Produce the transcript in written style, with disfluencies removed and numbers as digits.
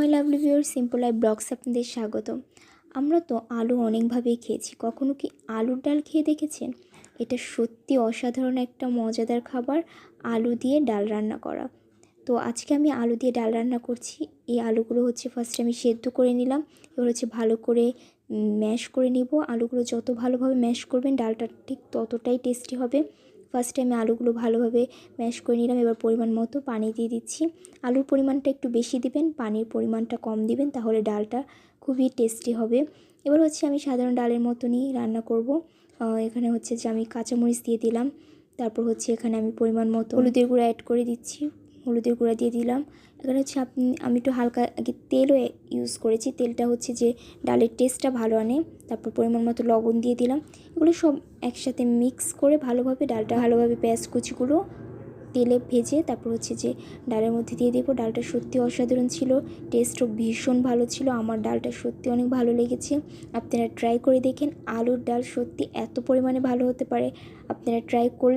মাই lovely viewers, simple life vlogs আপনাদের স্বাগত। আমরা তো আলু অনেকভাবেই খেয়েছি, কখনো কি আলুর ডাল খেয়ে দেখেছেন? এটা সত্যি অসাধারণ একটা মজাদার খাবার, আলু দিয়ে ডাল রান্না করা। তো আজকে আমি আলু দিয়ে ডাল রান্না করছি। এই আলুগুলো হচ্ছে ফার্স্টে আমি সেদ্ধ করে নিলাম, এবার হচ্ছে ভালো করে ম্যাশ করে নিব। আলুগুলো যত ভালোভাবে ম্যাশ করবেন ডালটা ঠিক ততটাই টেস্টি হবে। ফার্স্টে আমি আলুগুলো ভালোভাবে ম্যাশ করে নিলাম, এবার পরিমাণ মতো পানি দিয়ে দিচ্ছি। আলুর পরিমাণটা একটু বেশি দিবেন, পানির পরিমাণটা কম দিবেন, তাহলে ডালটা খুবই টেস্টি হবে। এবার হচ্ছে আমি সাধারণ ডালের মতনই রান্না করব। এখানে হচ্ছে যে আমি কাঁচামরিচ দিয়ে দিলাম, তারপর হচ্ছে এখানে আমি পরিমাণ মতো হলুদের গুঁড়া অ্যাড করে দিচ্ছি, হলুদের গুঁড়া দিয়ে দিলাম। এখানে হচ্ছে আমি একটু হালকা আগে তেলও ইউজ করেছি, তেলটা হচ্ছে যে ডালের টেস্টটা ভালো আনে। তারপর পরিমাণ মতো লবণ দিয়ে দিলাম। এগুলো সব একসাথে মিক্স করে ভালোভাবে ডালটা ভালোভাবে পেঁয়াজ কুচিগুলো তেলে ভেজে তারপর হচ্ছে যে ডালের মধ্যে দিয়ে দেবো। ডালটা সত্যি অসাধারণ ছিল, টেস্টও ভীষণ ভালো ছিল। আমার ডালটা সত্যি অনেক ভালো লেগেছে। আপনারা ট্রাই করে দেখেন, আলুর ডাল সত্যি এত পরিমাণে ভালো হতে পারে, আপনারা ট্রাই করলে